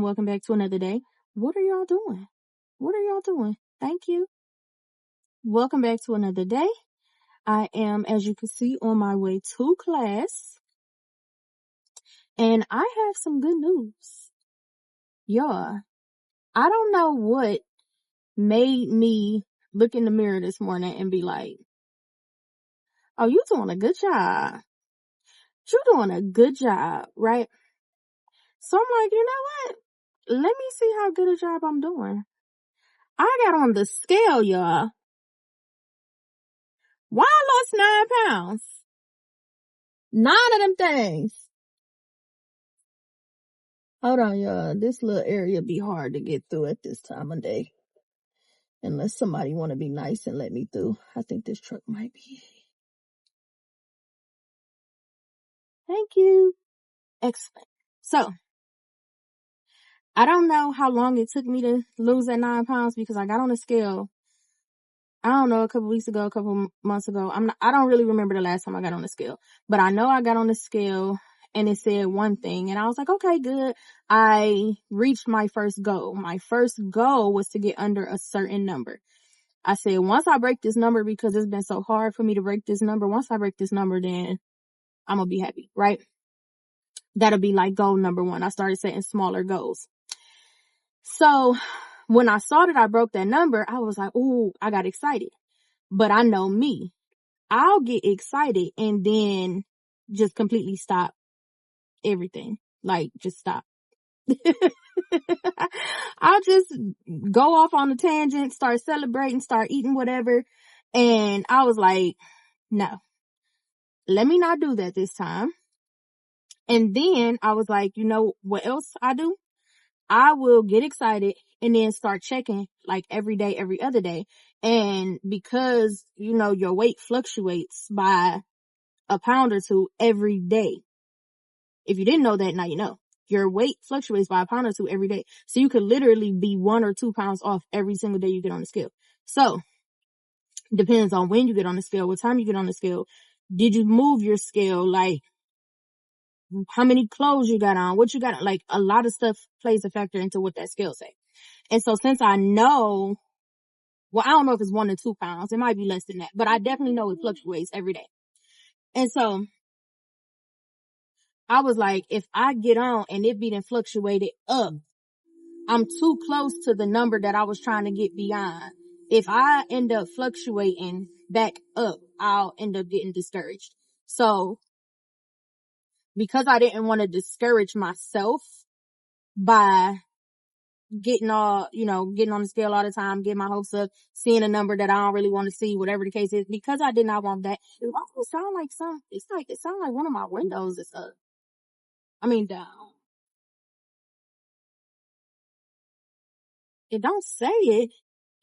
welcome back to another day. What are y'all doing? What are y'all doing? Thank you. Welcome back to another day. I am, as you can see, on my way to class. And I have some good news. Yeah. I don't know what made me look in the mirror this morning and be like, oh, you doing a good job. You doing a good job, right? So I'm like, you know what? Let me see how good a job I'm doing. I got on the scale, y'all. Why I lost 9 pounds? 9 of them things. Hold on, y'all. This little area be hard to get through at this time of day. Unless somebody want to be nice and let me through. I think this truck might be. Thank you. Excellent. So, I don't know how long it took me to lose that 9 pounds because I got on the scale. I don't know, a couple weeks ago, a couple months ago. I don't really remember the last time I got on the scale, but I know I got on the scale and it said one thing and I was like, okay, good. I reached my first goal. My first goal was to get under a certain number. I said, once I break this number, because it's been so hard for me to break this number, once I break this number, then I'm gonna be happy, right? That'll be like goal number 1. I started setting smaller goals. So when I saw that I broke that number, I was like, ooh, I got excited. But I know me. I'll get excited and then just completely stop everything. Like, just stop. I'll just go off on a tangent, start celebrating, start eating whatever. And I was like, no, let me not do that this time. And then I was like, you know what else I do? I will get excited and then start checking like every day, every other day. And because, you know, your weight fluctuates by a pound or 2 every day. If you didn't know that, now you know. Your weight fluctuates by a pound or 2 every day. So you could literally be 1 or 2 pounds off every single day you get on the scale. So depends on when you get on the scale, what time you get on the scale. Did you move your scale? Like, how many clothes you got on, what you got, like a lot of stuff plays a factor into what that scale say. And so since I know, well, I don't know if it's 1 or 2 pounds, it might be less than that, but I definitely know it fluctuates every day. And so I was like, if I get on and it be then fluctuated up, I'm too close to the number that I was trying to get beyond. If I end up fluctuating back up, I'll end up getting discouraged. So because I didn't want to discourage myself by getting all, you know, getting on the scale all the time, getting my hopes up, seeing a number that I don't really want to see, whatever the case is, because I did not want that. It also sound like it sounds like one of my windows is up. I mean, down. It don't say it.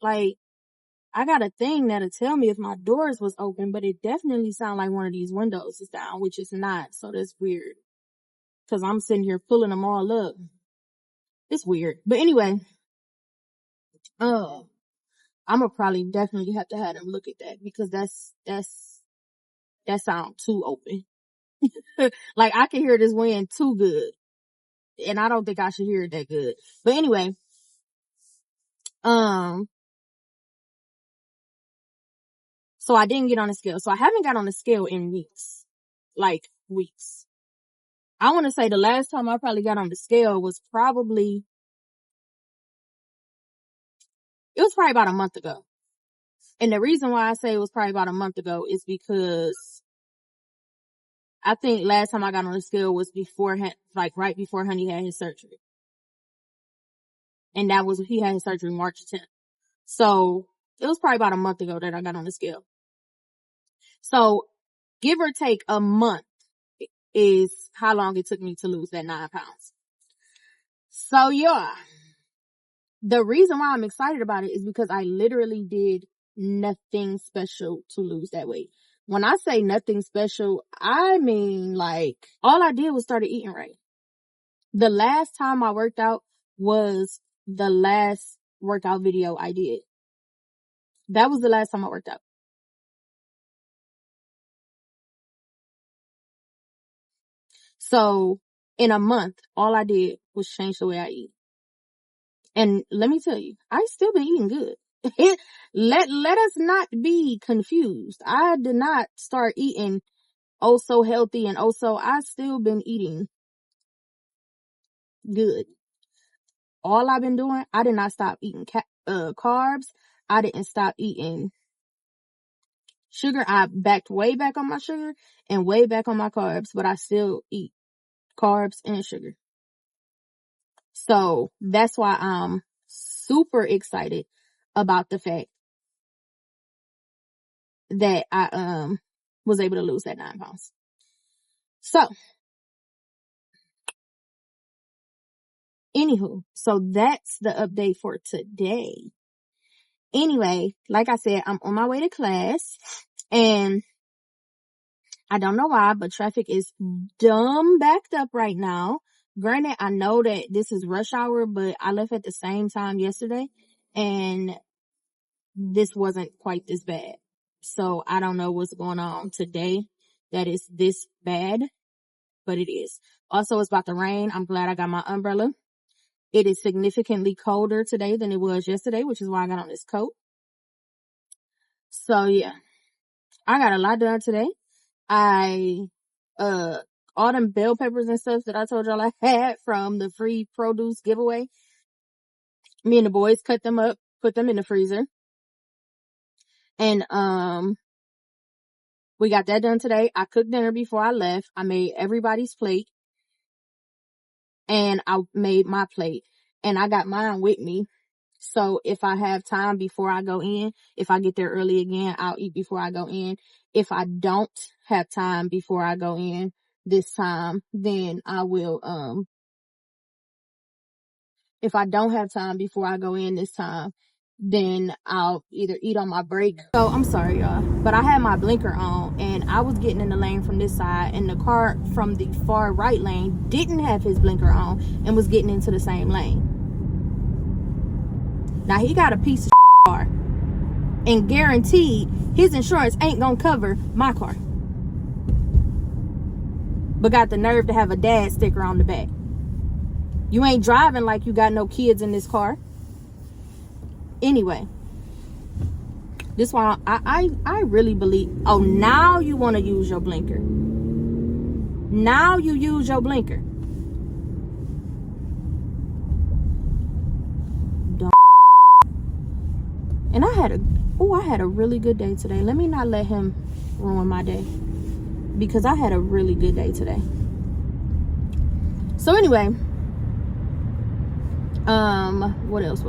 Like, I got a thing that'll tell me if my doors was open, but it definitely sound like one of these windows is down, which is not. So that's weird. Cause I'm sitting here pulling them all up. It's weird. But anyway, I'm gonna probably definitely have to have them look at that because that sound too open. Like I can hear this wind too good. And I don't think I should hear it that good. But anyway, so I didn't get on the scale. So I haven't got on the scale in weeks. Like weeks. I want to say the last time I probably got on the scale was probably about a month ago. And the reason why I say it was probably about a month ago is because I think last time I got on the scale was like right before Honey had his surgery. And he had his surgery March 10th. So it was probably about a month ago that I got on the scale. So give or take a month is how long it took me to lose that 9 pounds. So yeah, the reason why I'm excited about it is because I literally did nothing special to lose that weight. When I say nothing special, I mean like all I did was started eating right. The last time I worked out was the last workout video I did. That was the last time I worked out. So in a month, all I did was change the way I eat. And let me tell you, I still been eating good. Let us not be confused. I did not start eating oh so healthy and oh so, I still been eating good. All I've been doing, I did not stop eating carbs. I didn't stop eating sugar. I backed way back on my sugar and way back on my carbs, but I still eat carbs and sugar. So that's why I'm super excited about the fact that I was able to lose that 9 pounds. So anywho, so that's the update for today. Anyway, like I said, I'm on my way to class, and I don't know why, but traffic is dumb backed up right now. Granted, I know that this is rush hour, but I left at the same time yesterday, and this wasn't quite this bad. So I don't know what's going on today that is this bad, but it is. Also, it's about to rain. I'm glad I got my umbrella. It is significantly colder today than it was yesterday, which is why I got on this coat. So yeah, I got a lot done today. All them bell peppers and stuff that I told y'all I had from the free produce giveaway, me and the boys cut them up, put them in the freezer. And, we got that done today. I cooked dinner before I left. I made everybody's plate, and I made my plate, and I got mine with me. So if I have time before I go in, if I get there early again, I'll eat before I go in. If I don't have time before I go in this time, then I will, if I don't have time before I go in this time, then I'll either eat on my break. So I'm sorry, y'all, but I had my blinker on, and I was getting in the lane from this side, and the car from the far right lane didn't have his blinker on and was getting into the same lane. Now he got a piece of car, and guaranteed his insurance ain't gonna cover my car, but got the nerve to have a dad sticker on the back. You ain't driving like you got no kids in this car. Anyway, this why I really believe. Oh, now you want to use your blinker. Now you use your blinker. Don't. And I had a really good day today. Let me not let him ruin my day, because I had a really good day today. So anyway, what else?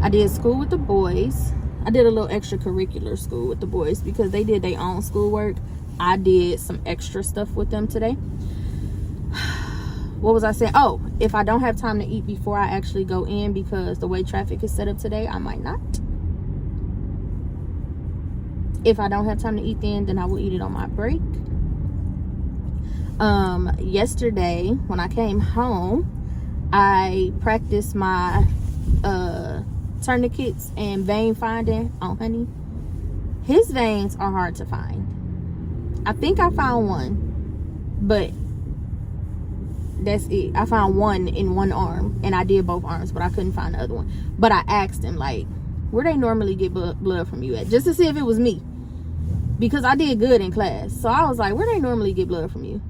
I did school with the boys. I did a little extracurricular school with the boys because they did their own schoolwork. I did some extra stuff with them today. What was I saying? Oh, if I don't have time to eat before I actually go in, because the way traffic is set up today, I might not. If I don't have time to eat then I will eat it on my break. Yesterday when I came home, I practiced my tourniquets and vein finding on Honey. His veins are hard to find. I think I found one, but that's it. I found one in one arm, and I did both arms, but I couldn't find the other one. But I asked him, like, where they normally get blood from you at, just to see if it was me, because I did good in class. So I was like, where they normally get blood from you?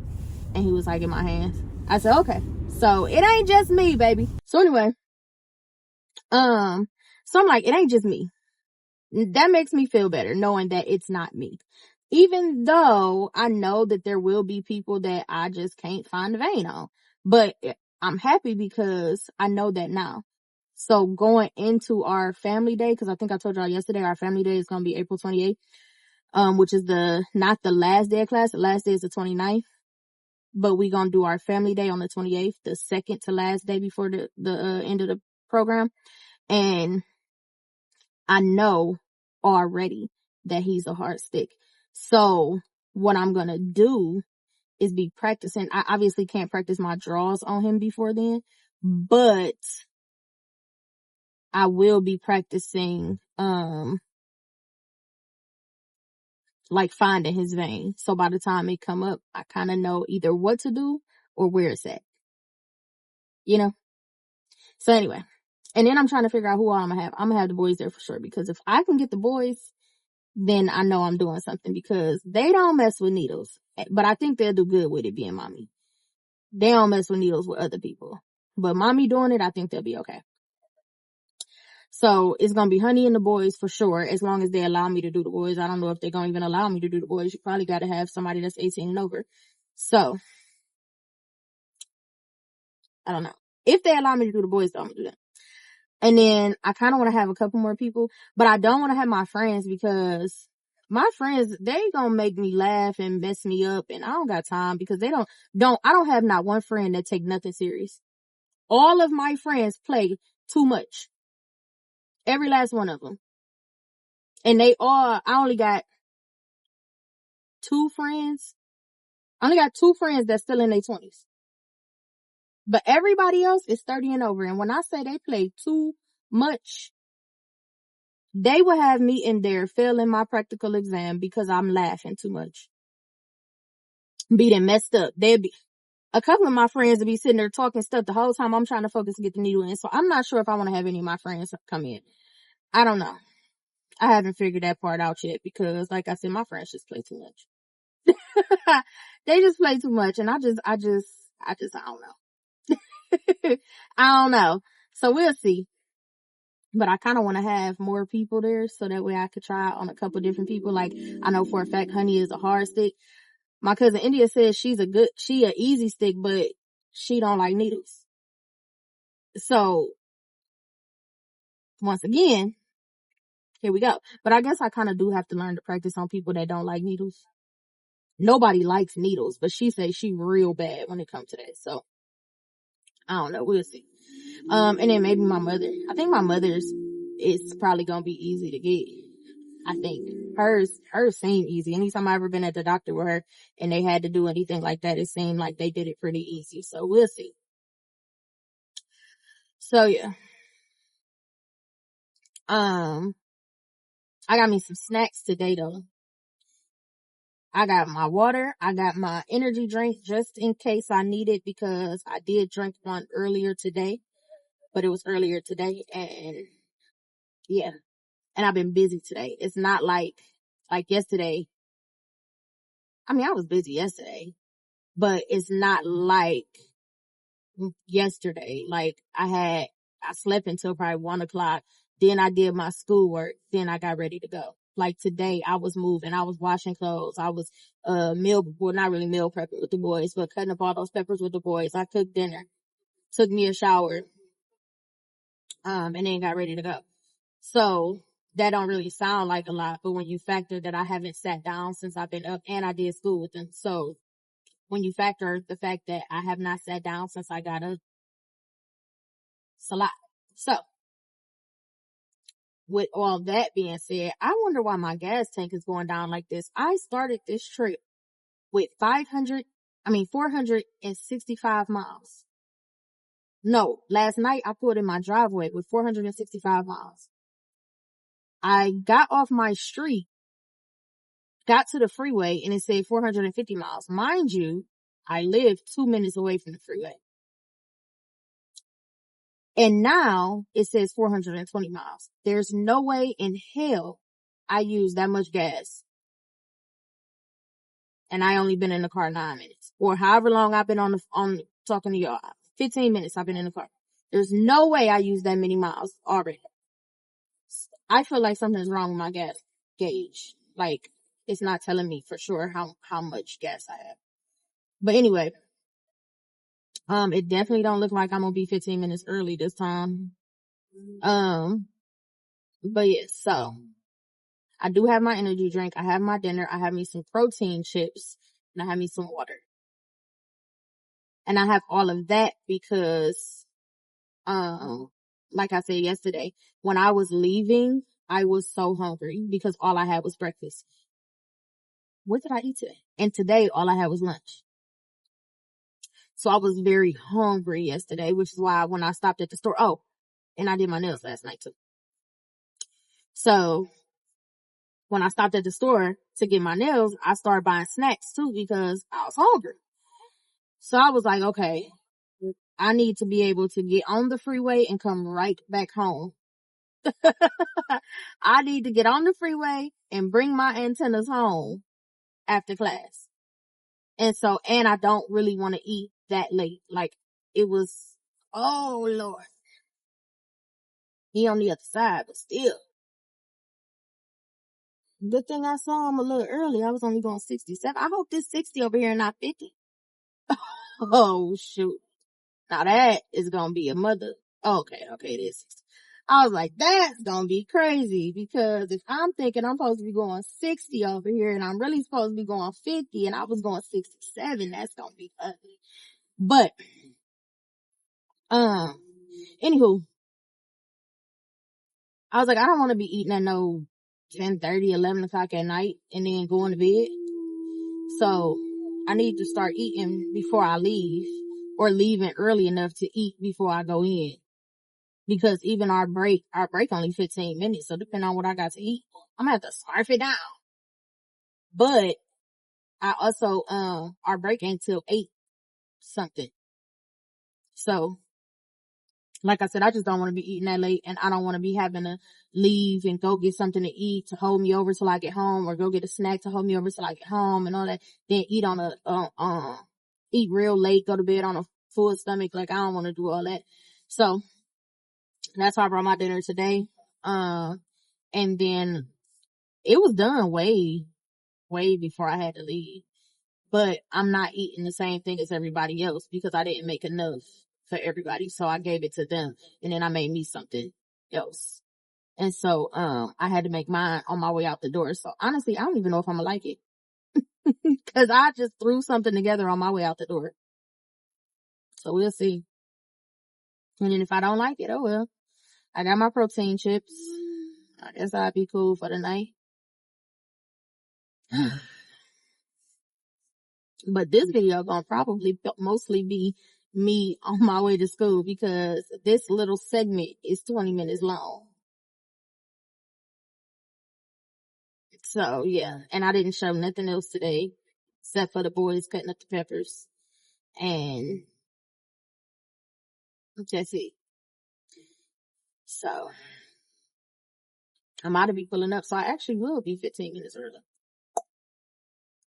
And he was like, in my hands. I said, okay, so it ain't just me, baby. So anyway, so I'm like, it ain't just me. That makes me feel better knowing that it's not me, even though I know that there will be people that I just can't find the vein on. But I'm happy because I know that now. So going into our family day, because I think I told y'all yesterday, our family day is going to be April 28th, which is not the last day of class. The last day is the 29th. But we going to do our family day on the 28th, the second to last day before the end of the program. And I know already that he's a hard stick. So what I'm going to do is be practicing. I obviously can't practice my draws on him before then, but I will be practicing, like finding his vein. So by the time it come up, I kind of know either what to do or where it's at, you know? So anyway, And then I'm trying to figure out who all I'm gonna have. I'm gonna have the boys there for sure, because if I can get the boys, then I know I'm doing something, because they don't mess with needles. But I think they'll do good with it being mommy. They don't mess with needles with other people. But mommy doing it, I think they'll be okay. So it's gonna be Honey and the boys for sure, as long as they allow me to do the boys. I don't know if they're gonna even allow me to do the boys. You probably gotta have somebody that's 18 and over. So I don't know. If they allow me to do the boys, though, I'm gonna do that. And then I kind of want to have a couple more people, but I don't want to have my friends, because my friends, they gonna make me laugh and mess me up, and I don't got time, because I don't have not one friend that take nothing serious. All of my friends play too much. Every last one of them. And I only got two friends. I only got two friends that's still in their 20s. But everybody else is 30 and over. And when I say they play too much, they will have me in there failing my practical exam because I'm laughing too much. Being messed up. A couple of my friends will be sitting there talking stuff the whole time I'm trying to focus and get the needle in. So I'm not sure if I want to have any of my friends come in. I don't know. I haven't figured that part out yet, because like I said, my friends just play too much. They just play too much, and I don't know. I don't know. So we'll see. But I kind of want to have more people there, so that way I could try on a couple different people. Like, I know for a fact Honey is a hard stick. My cousin India says she a easy stick, but she don't like needles. So once again, here we go. But I guess I kind of do have to learn to practice on people that don't like needles. Nobody likes needles, but she says she real bad when it comes to that. So I don't know. We'll see. And then maybe my mother. I think my mother's is probably gonna be easy to get. I think hers seemed easy. Anytime I ever been at the doctor with her and they had to do anything like that, it seemed like they did it pretty easy. So we'll see. So yeah. I got me some snacks today though. I got my water. I got my energy drink just in case I need it, because I did drink one earlier today, but it was earlier today, and yeah. And I've been busy today. It's not like yesterday. I mean, I was busy yesterday, but it's not like yesterday. Like I slept until probably 1 o'clock. Then I did my schoolwork. Then I got ready to go. Like today, I was moving. I was washing clothes. I was, not really meal prepping with the boys, but cutting up all those peppers with the boys. I cooked dinner, took me a shower, and then got ready to go. So that don't really sound like a lot, but when you factor that I haven't sat down since I've been up, and I did school with them. So when you factor the fact that I have not sat down since I got up, it's a lot. So with all that being said, I wonder why my gas tank is going down like this. I started this trip with 465 miles. No, last night I pulled in my driveway with 465 miles. I got off my street, got to the freeway, and it said 450 miles. Mind you, I live 2 minutes away from the freeway. And now it says 420 miles. There's no way in hell I use that much gas. And I only been in the car 9 minutes, or however long I've been on talking to y'all. 15 minutes I've been in the car. There's no way I use that many miles already. I feel like something's wrong with my gas gauge. Like, it's not telling me for sure how much gas I have. But anyway, it definitely don't look like I'm gonna be 15 minutes early this time. But yeah, so I do have my energy drink. I have my dinner. I have me some protein chips, and I have me some water. And I have all of that because, like I said yesterday, when I was leaving, I was so hungry because all I had was breakfast. What did I eat today? And today, all I had was lunch. So I was very hungry yesterday, which is why when I stopped at the store, and I did my nails last night too. So when I stopped at the store to get my nails, I started buying snacks too because I was hungry. So I was like, okay, I need to be able to get on the freeway and come right back home. I need to get on the freeway and bring my antennas home after class. And I don't really want to eat that late. Like, it was, oh Lord. He on the other side, but still. Good thing I saw him a little early. I was only going 67. I hope this 60 over here, not 50. Oh, shoot. Now that is going to be a mother. Okay, it is 60. I was like, that's going to be crazy, because if I'm thinking I'm supposed to be going 60 over here and I'm really supposed to be going 50 and I was going 67, that's going to be ugly. But, anywho, I was like, I don't want to be eating at no 10:30, 11 o'clock at night and then going to bed. So I need to start eating before I leave, or leaving early enough to eat before I go in. Because even our break only 15 minutes. So depending on what I got to eat, I'm gonna have to scarf it down. But I also, our break ain't till 8 something. So, like I said, I just don't want to be eating that late, and I don't want to be having to leave and go get something to eat to hold me over till I get home, or go get a snack to hold me over till I get home and all that. Then eat eat real late, go to bed on a full stomach. Like, I don't want to do all that. So that's why I brought my dinner today. And then it was done way, way before I had to leave. But I'm not eating the same thing as everybody else because I didn't make enough for everybody. So I gave it to them, and then I made me something else. And so, I had to make mine on my way out the door. So honestly, I don't even know if I'm gonna like it, cause I just threw something together on my way out the door. So we'll see. And then if I don't like it, oh well. I got my protein chips. I guess I'd be cool for the night. But this video gonna probably mostly be me on my way to school, because this little segment is 20 minutes long. So yeah, and I didn't show nothing else today except for the boys cutting up the peppers, and that's it. So I'm about to be pulling up, so I actually will be 15 minutes early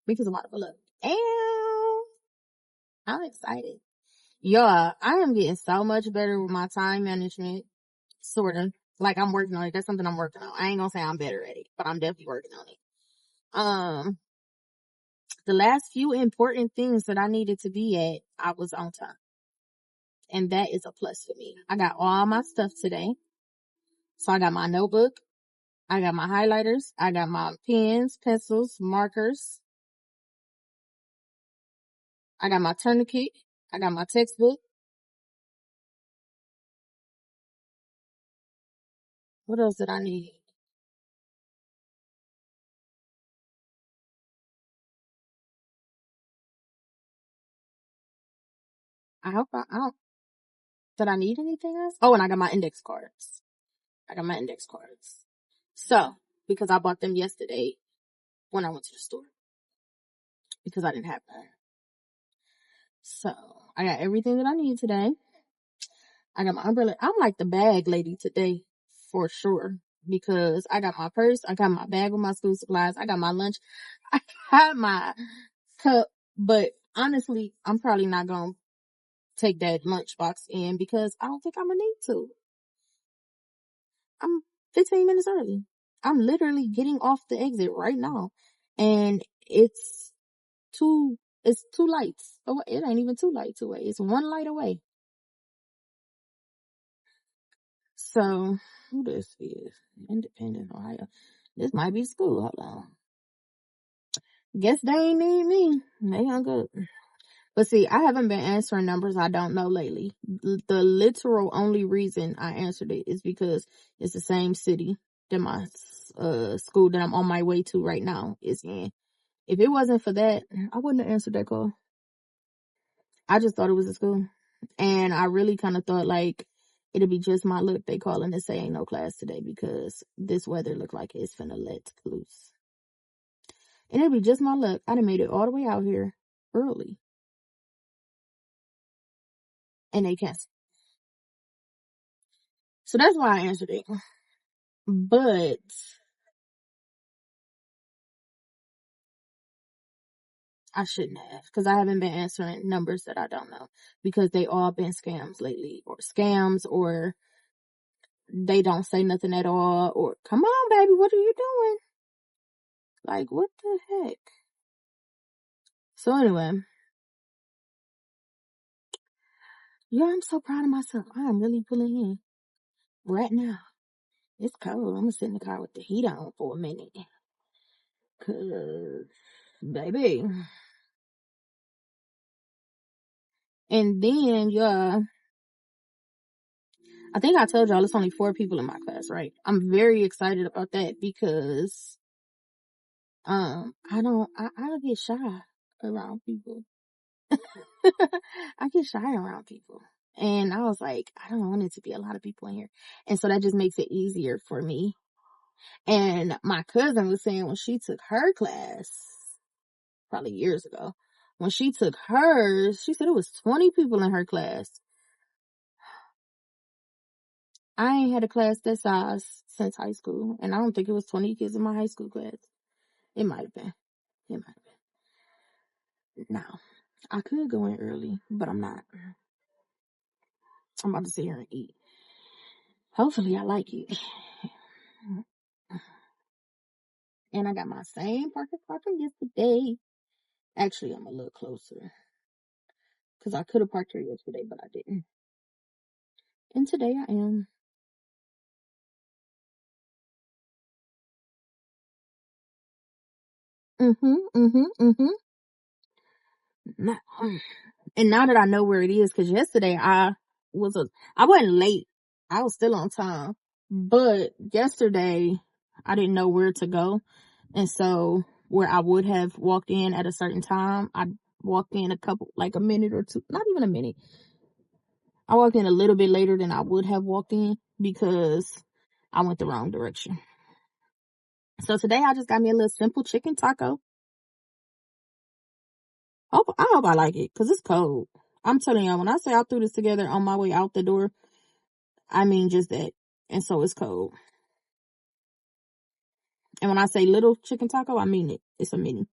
because I'm about to pull up. And I'm excited. Yeah, I am getting so much better with my time management. Sort of. Like, I'm working on it. That's something I'm working on. I ain't gonna say I'm better at it, but I'm definitely working on it. The last few important things that I needed to be at, I was on time. And that is a plus for me. I got all my stuff today. So I got my notebook. I got my highlighters. I got my pens, pencils, markers. I got my tourniquet. I got my textbook. What else did I need? I hope I don't. Did I need anything else? Oh, and I got my index cards. So, because I bought them yesterday when I went to the store, because I didn't have them. So, I got everything that I need today. I got my umbrella. I'm like the bag lady today, for sure, because I got my purse, I got my bag with my school supplies, I got my lunch, I got my cup. But honestly, I'm probably not gonna take that lunchbox in because I don't think I'm gonna need to. I'm 15 minutes early. I'm literally getting off the exit right now, and it's two lights away. It ain't even two lights away. It's one light away. So, who this is? Independent, Ohio. This might be school. Hold on. Guess they ain't need me. They hung up. But see, I haven't been answering numbers I don't know lately. The literal only reason I answered it is because it's the same city that my school that I'm on my way to right now is in. If it wasn't for that, I wouldn't have answered that call. I just thought it was a school. And I really kind of thought, like, it'll be just my luck they calling to say ain't no class today because this weather look like it's finna let loose. And it'll be just my luck. I done made it all the way out here early. and they canceled. So that's why I answered it. But I shouldn't have, because I haven't been answering numbers that I don't know, because they all been scams lately, or they don't say nothing at all, or come on, baby, what are you doing? Like, what the heck? So anyway, yeah, I'm so proud of myself. I am really pulling in right now. It's cold. I'm gonna sit in the car with the heat on for a minute. Cause, baby. And then, yeah, I think I told y'all it's only 4 people in my class, right? I'm very excited about that because, I get shy around people. I get shy around people. And I was like, I don't want it to be a lot of people in here. And so that just makes it easier for me. And my cousin was saying when she took her class, probably years ago, when she took hers, she said it was 20 people in her class. I ain't had a class that size since high school, and I don't think it was 20 kids in my high school class. It might have been. It might have been. No, I could go in early, but I'm not. I'm about to sit here and eat. Hopefully I like it. And I got my same parking spot from yesterday. Actually, I'm a little closer. Because I could have parked here yesterday, but I didn't. And today I am. Now, and now that I know where it is, because yesterday I wasn't late. I was still on time. But yesterday I didn't know where to go. And so where I would have walked in at a certain time, I walked in like a minute or two, not even a minute. I walked in a little bit later than I would have walked in because I went the wrong direction. So today I just got me a little simple chicken taco. I hope I like it because it's cold. I'm telling y'all, when I say I threw this together on my way out the door, I mean just that. And so it's cold. And when I say little chicken taco, I mean it. It's a minis.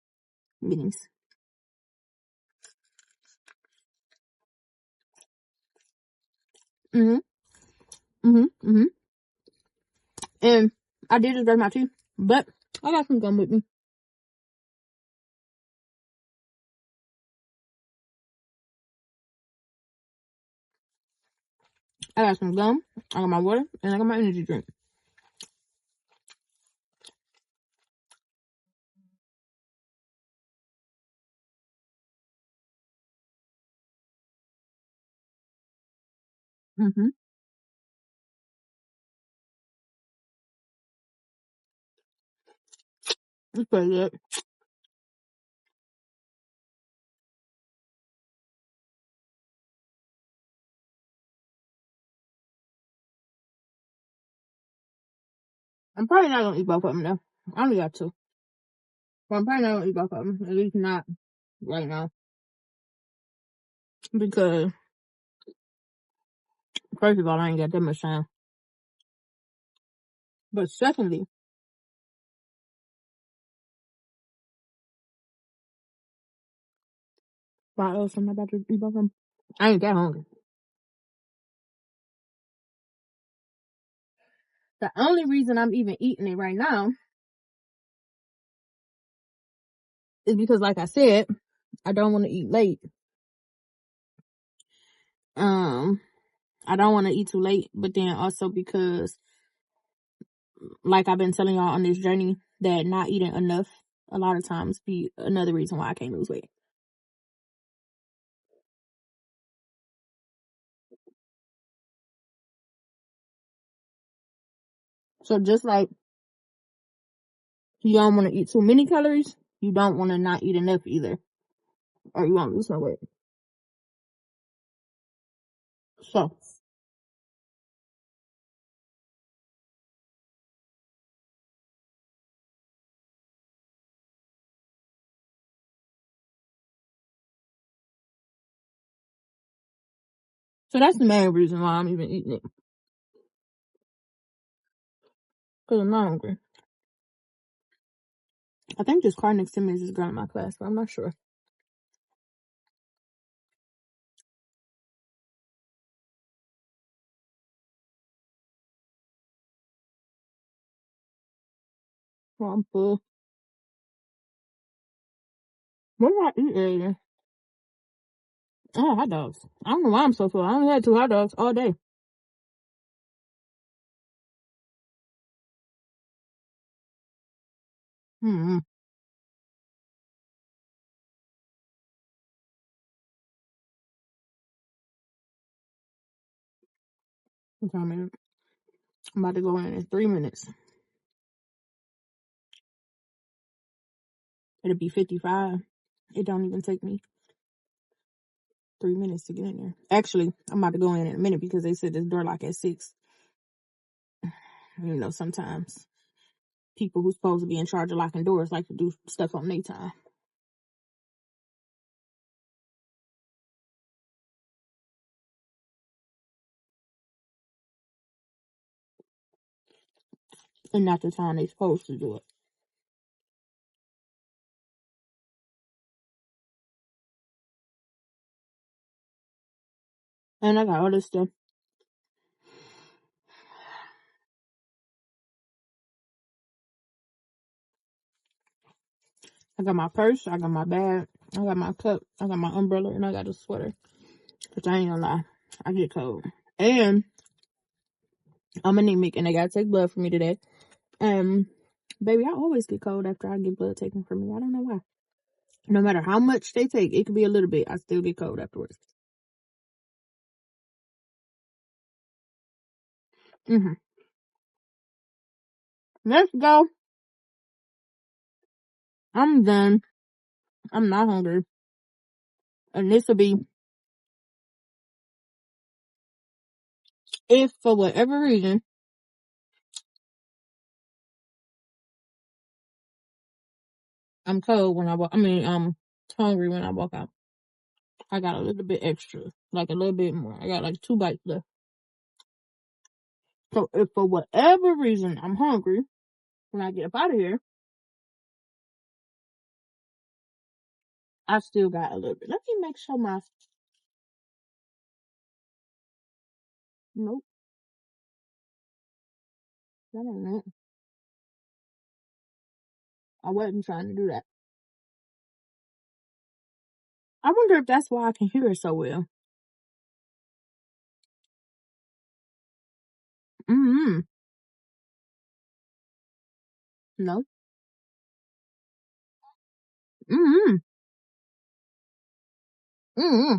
Mm-hmm. Mm-hmm. Mm-hmm. And I did just brush my teeth, but I got some gum with me. I got some gum, I got my water, and I got my energy drink. Mm-hmm. It's pretty good. I'm probably not gonna eat both of them though. I only got 2. But I'm probably not gonna eat both of them. At least not right now. Because, first of all, I ain't got that much time. But secondly, why else am I about to eat both of them? I ain't that hungry. The only reason I'm even eating it right now is because, like I said, I don't want to eat late. Um, I don't want to eat too late, but then also because, like I've been telling y'all on this journey, that not eating enough a lot of times be another reason why I can't lose weight. So just like you don't want to eat too many calories, you don't want to not eat enough either, or you won't lose no weight. So, So that's the main reason why I'm even eating it. Because I'm not hungry. I think this car next to me is this girl in my class, but I'm not sure. Well, I'm full. What did I eat earlier? I had hot dogs. I don't know why I'm so full. I only had 2 hot dogs all day. Mm-hmm. What time is it? I'm about to go in 3 minutes. It'll be 55. It don't even take me 3 minutes to get in there. Actually, I'm about to go in a minute because they said this door lock at 6. You know, sometimes people who's supposed to be in charge of locking doors like to do stuff on their time. And not the time they supposed to do it. And I got all this stuff. I got my purse, I got my bag, I got my cup, I got my umbrella, and I got a sweater. Which I ain't gonna lie, I get cold. And I'm anemic and they gotta take blood from me today. Baby, I always get cold after I get blood taken from me. I don't know why. No matter how much they take, it could be a little bit, I still get cold afterwards. Let's go. I'm done. I'm not hungry. And this will be, if for whatever reason, I'm cold when I'm hungry when I walk out. I got a little bit extra, like a little bit more. I got like 2 bites left. So if for whatever reason I'm hungry when I get up out of here, I still got a little bit. Let me make sure nope, that ain't it. I wasn't trying to do that. I wonder if that's why I can hear it so well. Mm-hmm. No. Mm-hmm. Mm-hmm.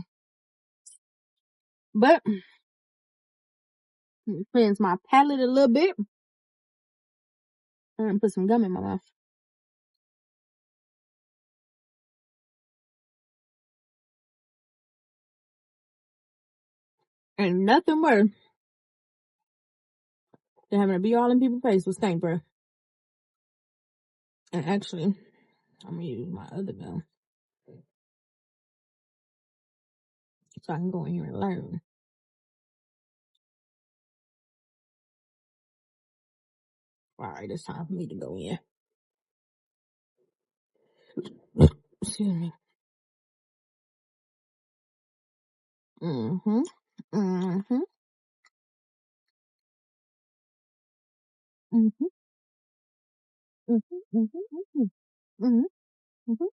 But it cleans my palate a little bit. And put some gum in my mouth. Ain't nothing worse than having to be all in people's face with stink breath. And actually, I'm gonna use my other gum so I can go in here and learn. Alright, it's time for me to go in. Excuse me. Mm-hmm. Mm-hmm. Mm-hmm. Mm-hmm. Mm-hmm. Mm-hmm. Mm-hmm.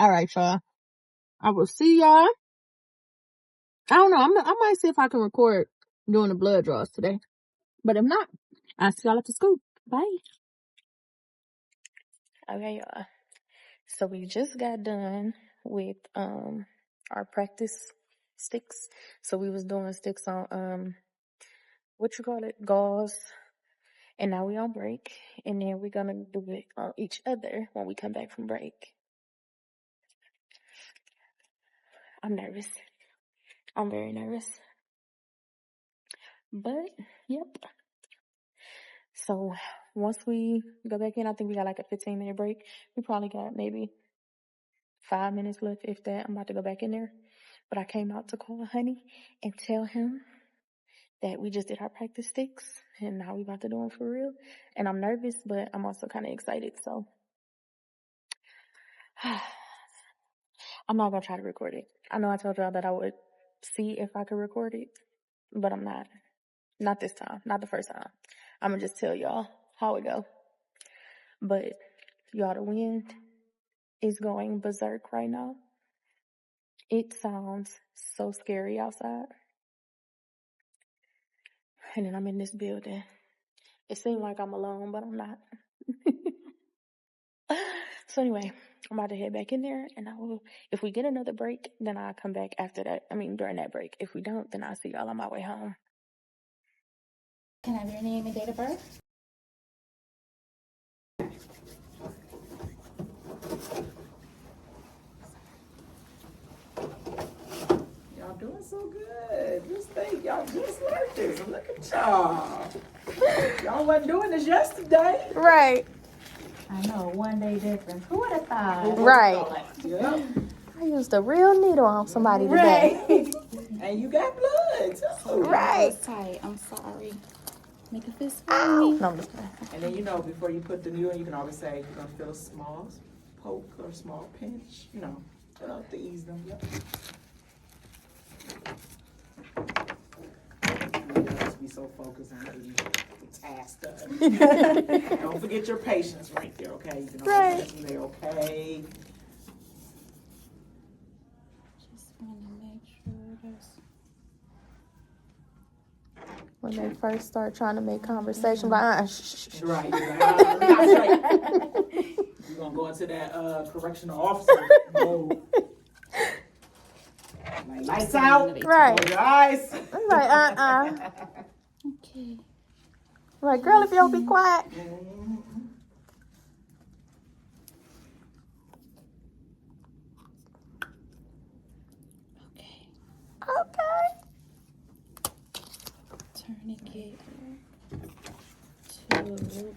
Alright, y'all. I will see y'all. I don't know. I might see if I can record doing the blood draws today. But if not, I'll see y'all at the school. Bye. Okay, y'all. So we just got done with our practice sticks. So we was doing sticks on what you call it, gauze. And now we on break. And then we're gonna do it on each other when we come back from break. I'm nervous. I'm very nervous. But yep. So once we go back in, I think we got like a 15-minute break. We probably got maybe 5 minutes left, if that. I'm about to go back in there. But I came out to call Honey and tell him that we just did our practice sticks and now we about to do them for real. And I'm nervous, but I'm also kind of excited. So I'm not going to try to record it. I know I told y'all that I would see if I could record it, but I'm not. Not this time. Not the first time. I'm going to just tell y'all how it go. But y'all, the wind is going berserk right now. It sounds so scary outside. And then I'm in this building. It seems like I'm alone, but I'm not. So anyway, I'm about to head back in there, and I will, if we get another break, then I'll come back after that. During that break. If we don't, then I'll see y'all on my way home. Can I have your name and date of birth? Y'all doing so good. Just think, y'all just like this. Look at y'all. Y'all wasn't doing this yesterday. Right. I know, 1 day difference. Who would have thought? Right. Yep. I used a real needle on somebody today. Right. And you got blood too. Right. That's tight. I'm sorry. Make a fist for Ow. me. No, I'm just playing. And then before you put the needle in, you can always say you're gonna feel a small poke or a small pinch, to ease them. Yep. You just be so focused on getting the task done. Don't forget your patience right there, okay? You can always ask them they're okay. Just want to make sure there's... When they first start trying to make conversation, but shh. Right. You're gonna go into that correctional officer mode. Like, lights out. Right. Close your eyes. I'm like, Okay. Like, girl, if you don't be quiet. Okay. Okay. Tourniquet to...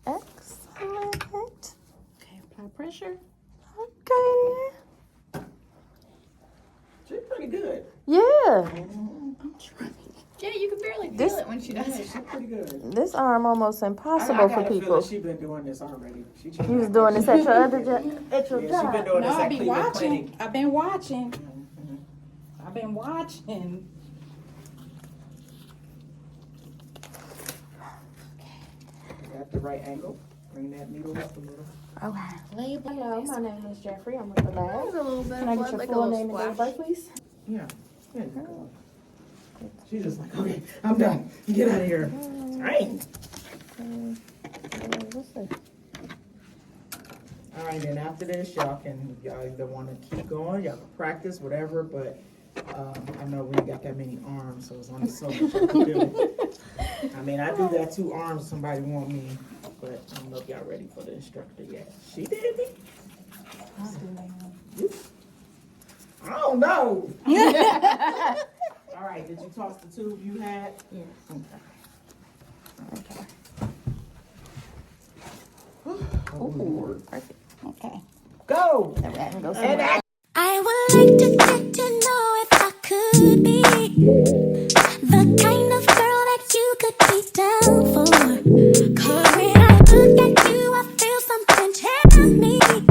Excellent. Okay, apply pressure. Okay. She's pretty good. Yeah. I'm trying. Yeah, you can barely feel it when she does it. She's pretty good. This arm almost impossible I for got a people. feeling she's been doing this already. You was doing this at your other job? At your Yeah, job? she's been doing No, this I at be Cleveland watching. Clinic. I've been watching. I've been watching. At the right angle. Bring that needle up a little. Okay. Label. Hello, my name is Jeffrey. I'm with the lab. There's a little bit Can I of get blood, your like a full little name and date of splash. birth, please? Yeah. There you go. She's just like, okay, I'm done. Get out of here. Dang. What's that? All right, then after this, y'all either want to keep going, y'all can practice, whatever, but I know we ain't got that many arms, so it's only so much I can do. I do that 2 arms, somebody want me, but I don't know if y'all ready for the instructor yet. She did me? I don't know. All right, did you toss the tube you had? Yes. Okay. Ooh, perfect. Okay. Go! Then we can go And somewhere. I would like to get to know if I could be the kind of girl that you could be down for. 'Cause when I look at you, I feel something tell me that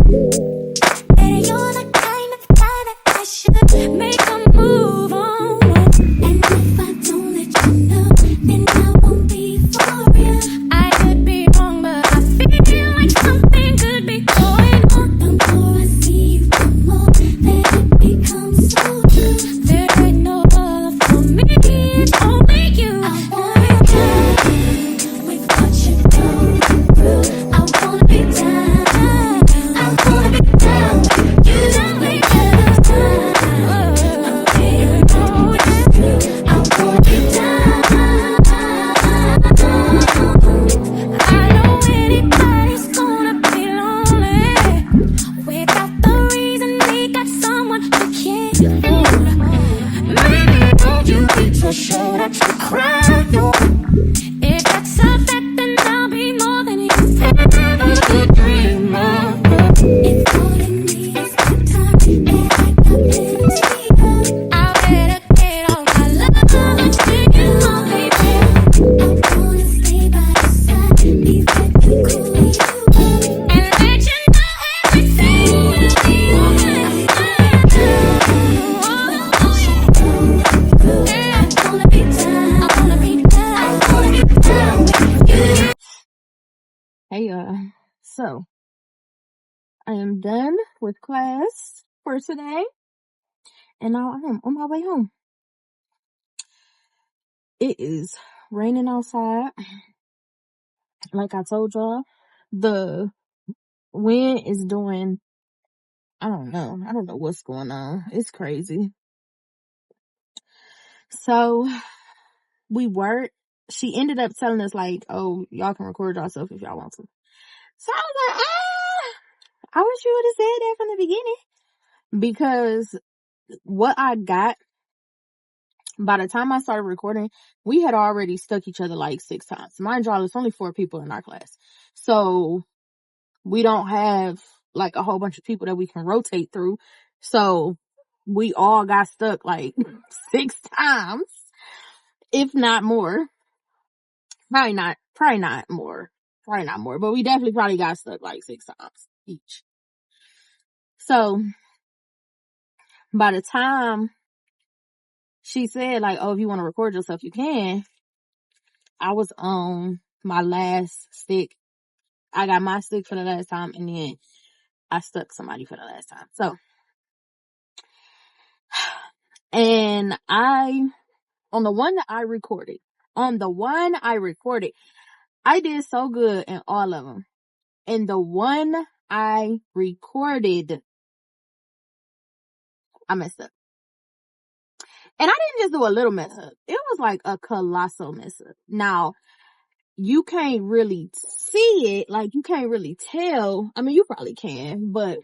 you're the kind of guy that I should make a move on with. And if I don't let you know, then I won't be for real. I could be wrong, but I feel like something could be going on. The more I see you, the more that it becomes so true. There ain't no other for me, it's only you. I wanna die with what you're going through. I wanna be down, I wanna be down with you. Every time I'm getting wrong with you. I wanna be down. I know anybody's gonna be lonely without the reason they got someone who cares. Maybe don't you need to show that you cry, no. If that's a fact, then I'll be more than you ever could dream of. If Hey, so I am done with class for today, and now I am on my way home. It is raining outside. Like I told y'all, the wind is doing, I don't know what's going on. It's crazy. So she ended up telling us like, oh, y'all can record yourself if y'all want to. So I was like, I wish you would have said that from the beginning, because what I got, by the time I started recording, we had already stuck each other like 6 times. Mind y'all, it's only 4 people in our class. So we don't have like a whole bunch of people that we can rotate through. So we all got stuck like 6 times, if not more. Probably not more. But we definitely probably got stuck like 6 times each. So by the time she said like, oh, if you want to record yourself, you can, I was on my last stick. I got my stick for the last time, and then I stuck somebody for the last time. So, and on the one I recorded, I did so good in all of them. And the one I recorded, I messed up. And I didn't just do a little mess up. It was like a colossal mess up. Now, you can't really see it, like you can't really tell. I mean, you probably can, but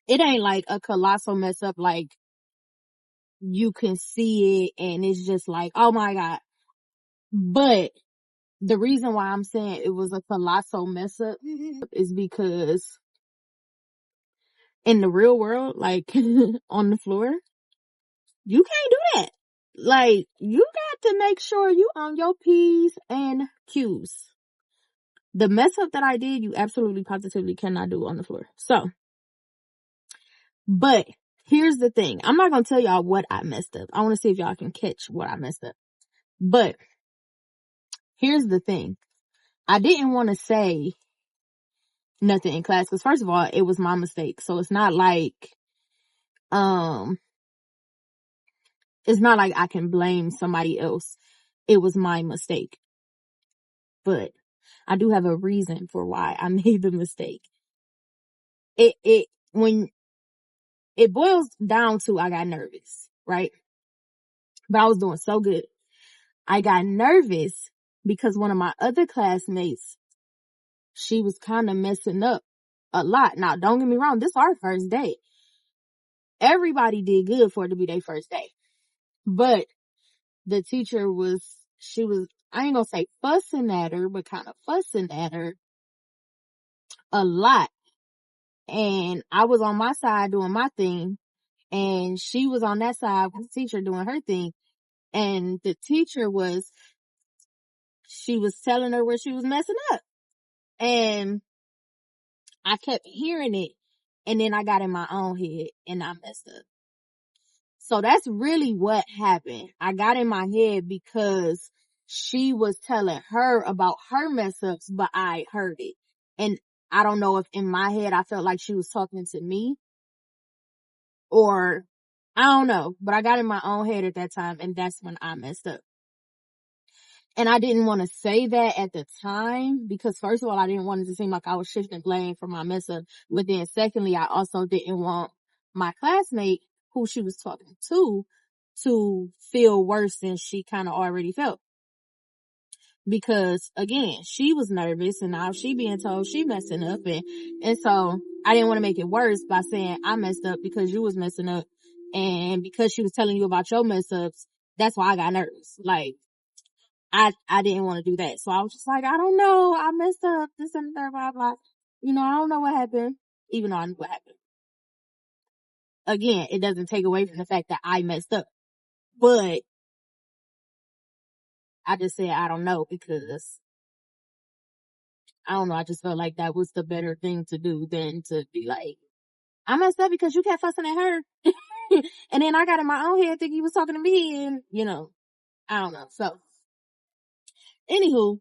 it ain't like a colossal mess up like you can see it and it's just like, oh my God. But the reason why I'm saying it was a colossal mess up is because in the real world, like on the floor, you can't do that. Like, you got to make sure you on your P's and Q's. The mess up that I did, you absolutely positively cannot do on the floor. So, but here's the thing. I'm not going to tell y'all what I messed up. I want to see if y'all can catch what I messed up. But here's the thing. I didn't want to say nothing in class because first of all, it was my mistake. So it's not like I can blame somebody else. It was my mistake. But I do have a reason for why I made the mistake. When it boils down to, I got nervous, right? But I was doing so good. I got nervous because one of my other classmates, she was kind of messing up a lot. Now, don't get me wrong. This is our first day. Everybody did good for it to be their first day. But the teacher I ain't gonna say fussing at her, but kind of fussing at her a lot. And I was on my side doing my thing, and she was on that side with the teacher doing her thing. And the teacher she was telling her where she was messing up. And I kept hearing it. And then I got in my own head and I messed up. So that's really what happened. I got in my head because she was telling her about her mess ups, but I heard it. And I don't know if in my head I felt like she was talking to me, or I don't know, but I got in my own head at that time, and that's when I messed up. And I didn't want to say that at the time because first of all, I didn't want it to seem like I was shifting blame for my mess up. But then secondly, I also didn't want my classmate who she was talking to feel worse than she kind of already felt. Because again, she was nervous and now she being told she messing up. And so I didn't want to make it worse by saying I messed up because you was messing up. And because she was telling you about your mess ups, that's why I got nervous. Like, I didn't want to do that. So I was just like, I don't know. I messed up. This and that, blah, blah. I don't know what happened, even though I knew what happened. Again, it doesn't take away from the fact that I messed up. But I just said, I don't know, because I don't know. I just felt like that was the better thing to do than to be like, I messed up because you kept fussing at her. And then I got in my own head thinking you was talking to me, and, I don't know. So, anywho,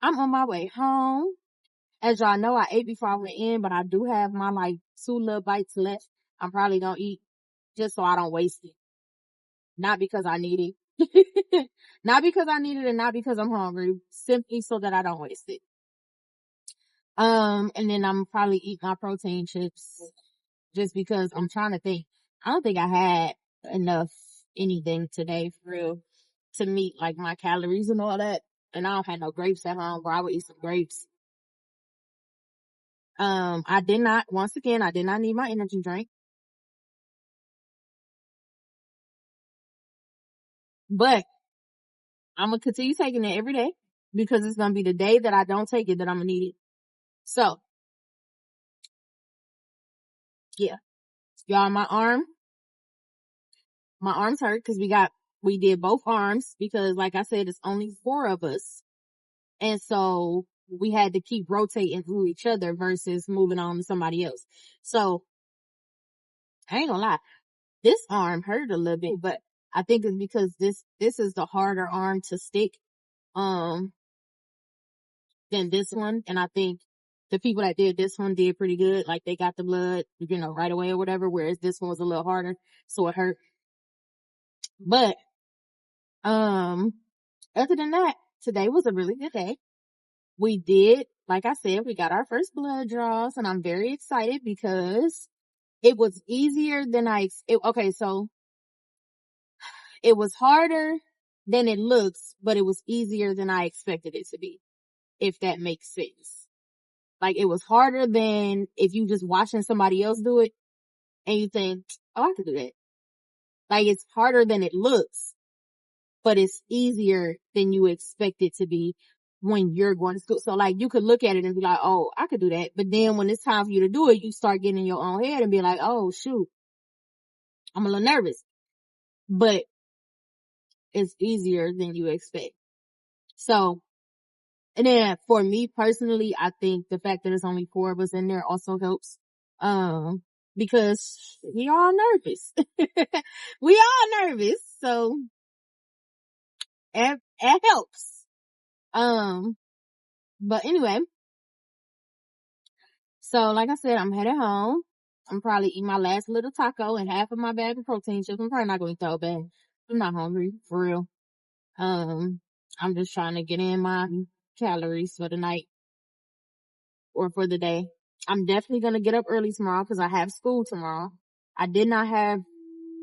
I'm on my way home. As y'all know, I ate before I went in, but I do have my like 2 little bites left. I'm probably gonna eat just so I don't waste it. Not because I need it. Not because I need it and not because I'm hungry. Simply so that I don't waste it. And then I'm probably eat my protein chips just because I'm trying to think. I don't think I had enough anything today for real to meet like my calories and all that. And I don't have no grapes at home, but I would eat some grapes. I did not need my energy drink. But I'm gonna continue taking it every day because it's gonna be the day that I don't take it that I'm gonna need it. So, yeah. Y'all, my arms hurt because we did both arms because like I said, it's only 4 of us. And so we had to keep rotating through each other versus moving on to somebody else. So I ain't gonna lie, this arm hurt a little bit, but I think it's because this is the harder arm to stick, than this one. And I think the people that did this one did pretty good. Like they got the blood, right away or whatever, whereas this one was a little harder. So it hurt. But, other than that, today was a really good day. We did, like I said, we got our first blood draws and I'm very excited because it was easier than okay, so it was harder than it looks, but it was easier than I expected it to be, if that makes sense. Like it was harder than if you just watching somebody else do it and you think, oh, I could do that. Like it's harder than it looks, but it's easier than you expect it to be when you're going to school. So like you could look at it and be like, oh, I could do that. But then when it's time for you to do it, you start getting in your own head and be like, oh shoot, I'm a little nervous. But it's easier than you expect. So, and then for me personally, I think the fact that there's only 4 of us in there also helps. Because we all nervous. We all nervous. So it helps. But anyway, so like I said, I'm headed home. I'm probably eating my last little taco and half of my bag of protein chips. I'm probably not going to throw it back. I'm not hungry, for real. I'm just trying to get in my calories for the night or for the day. I'm definitely going to get up early tomorrow because I have school tomorrow. I did not have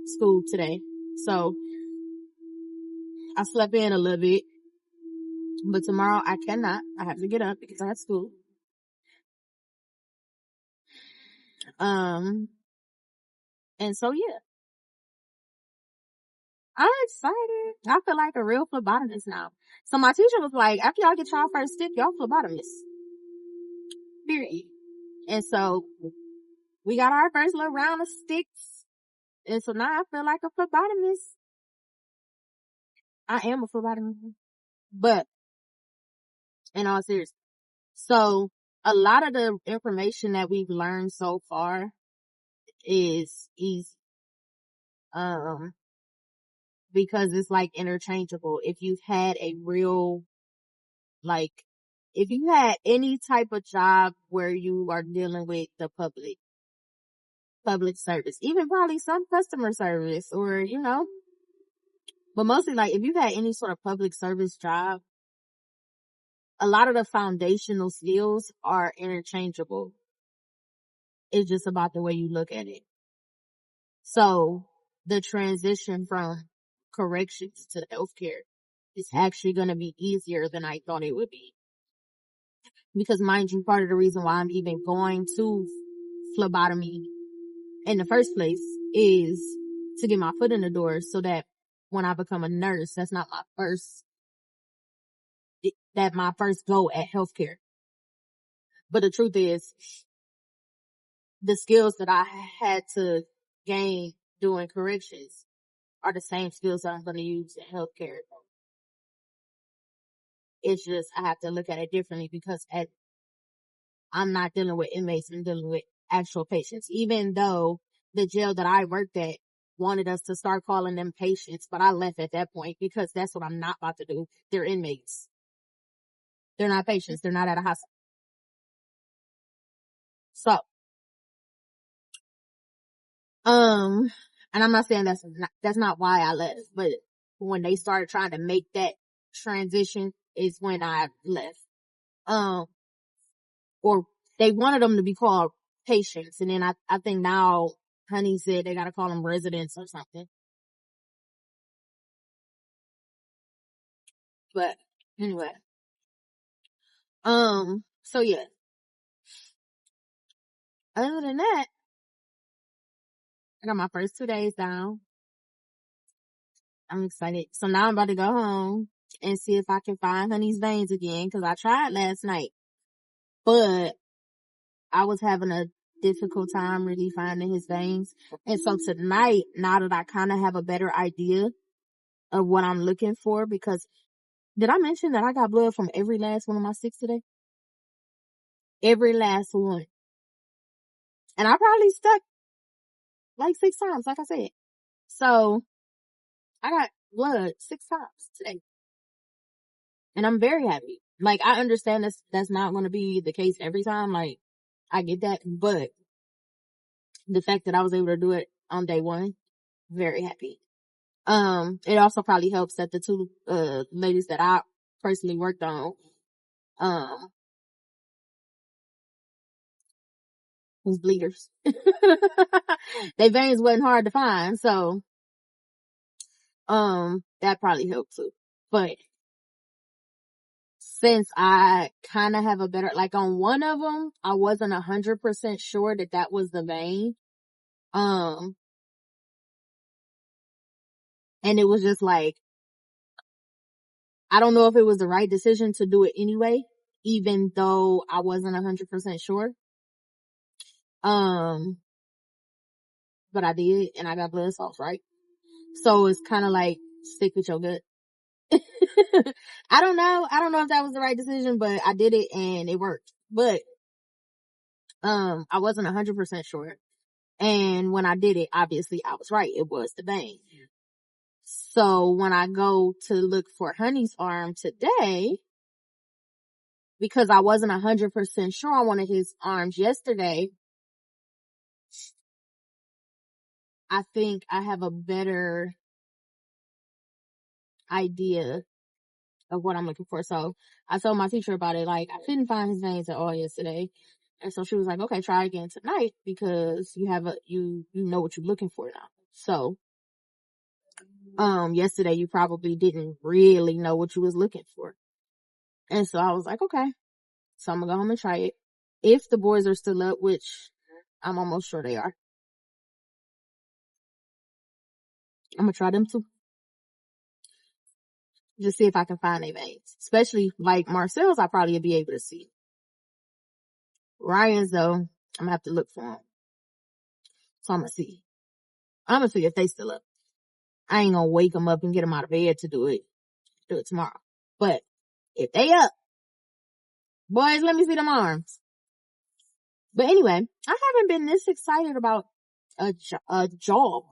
school today. So I slept in a little bit, but tomorrow I cannot. I have to get up because I have school. And so yeah, I'm excited. I feel like a real phlebotomist now. So my teacher was like, after y'all get y'all first stick, y'all phlebotomists. Period. And so we got our first little round of sticks. And so now I feel like a phlebotomist. I am a phlebotomist. But in all seriousness, so a lot of the information that we've learned so far is easy. Because it's like interchangeable. If you've had a real, like, if you had any type of job where you are dealing with the public service, even probably some customer service or, but mostly like if you've had any sort of public service job, a lot of the foundational skills are interchangeable. It's just about the way you look at it. So the transition from corrections to healthcare is actually going to be easier than I thought it would be. Because mind you, part of the reason why I'm even going to phlebotomy in the first place is to get my foot in the door so that when I become a nurse, that's not my first go at healthcare. But the truth is, the skills that I had to gain doing corrections are the same skills that I'm going to use in healthcare. It's just, I have to look at it differently because I'm not dealing with inmates, I'm dealing with actual patients. Even though the jail that I worked at wanted us to start calling them patients, but I left at that point because that's what I'm not about to do. They're inmates. They're not patients. They're not at a hospital. So, and I'm not saying that's not why I left, but when they started trying to make that transition is when I left. Or they wanted them to be called patients, and then I think now Honey said they gotta call them residents or something. But anyway, so yeah. Other than that, I got my first 2 days down. I'm excited. So now I'm about to go home and see if I can find Honey's veins again, because I tried last night, but I was having a difficult time really finding his veins. And so tonight, now that I kind of have a better idea of what I'm looking for, because did I mention that I got blood from every last one of my 6 today? Every last one. And I probably stuck like 6 times, like I said. So I got blood 6 times today. And I'm very happy. Like, I understand that's not going to be the case every time. Like, I get that. But the fact that I was able to do it on day 1, very happy. It also probably helps that the 2 ladies that I personally worked on was bleeders. Their veins wasn't hard to find, so that probably helped too. But since I kind of have a better, like on one of them, I wasn't 100% sure that was the vein. And it was just like, I don't know if it was the right decision to do it anyway, even though I wasn't 100% sure. But I did, and I got blood salts, right? So it's kind of like, stick with your gut. I don't know if that was the right decision, but I did it and it worked. But, I wasn't 100% sure. And when I did it, obviously I was right. It was the vein. So when I go to look for Honey's arm today, because I wasn't 100% sure I wanted his arms yesterday, I think I have a better idea of what I'm looking for. So I told my teacher about it. Like, I couldn't find his veins at all yesterday. And so she was like, okay, try again tonight, because you have you know what you're looking for now. So, yesterday you probably didn't really know what you was looking for. And so I was like, okay, so I'm gonna go home and try it. If the boys are still up, which I'm almost sure they are, I'm gonna try them too. Just see if I can find their veins. Especially like Marcel's, I probably will be able to see. Ryan's though, I'm gonna have to look for him. So I'm gonna see. I'm gonna see if they still up. I ain't gonna wake them up and get them out of bed to do it. Do it tomorrow. But if they up, boys, let me see them arms. But anyway, I haven't been this excited about a job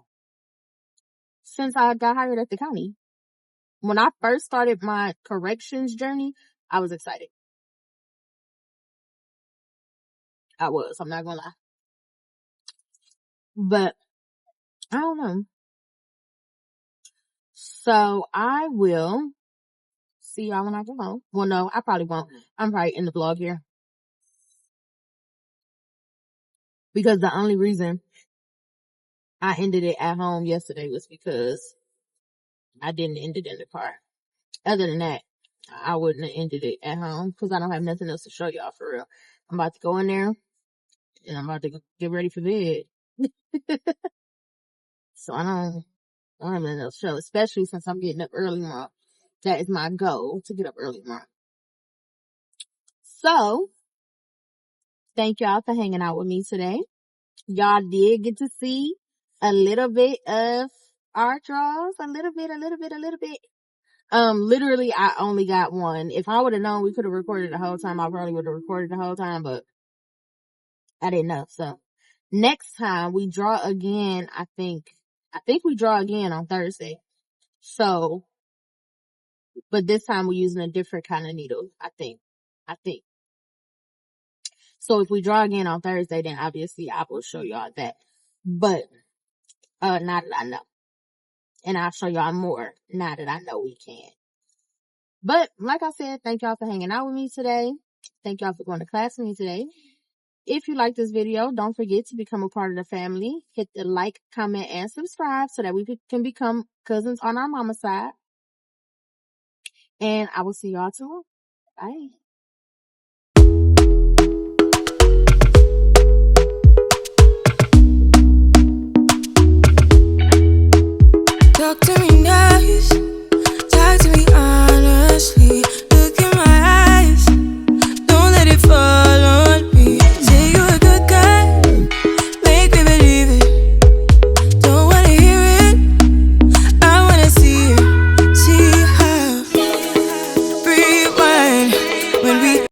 since I got hired at the county. When I first started my corrections journey, I was excited. I was. I'm not gonna lie. But I don't know. So I will see y'all when I go home. Well, no, I probably won't. I'm probably in the vlog here. Because the only reason I ended it at home yesterday was because I didn't end it in the car. Other than that, I wouldn't have ended it at home because I don't have nothing else to show y'all for real. I'm about to go in there and I'm about to get ready for bed. So I don't have nothing else to show, especially since I'm getting up early tomorrow. That is my goal, to get up early tomorrow. So, thank y'all for hanging out with me today. Y'all did get to see a little bit of our draws. A little bit. Literally, I only got one. If I would have known we could have recorded the whole time, I probably would have recorded the whole time, but I didn't know. So, next time we draw again, I think we draw again on Thursday. So, but this time we're using a different kind of needle, I think. I think. So if we draw again on Thursday, then obviously I will show y'all that. But, now that I know. And I'll show y'all more now that I know we can. But like I said, thank y'all for hanging out with me today. Thank y'all for going to class with me today. If you like this video, don't forget to become a part of the family. Hit the like, comment, and subscribe so that we can become cousins on our mama side. And I will see y'all tomorrow. Bye.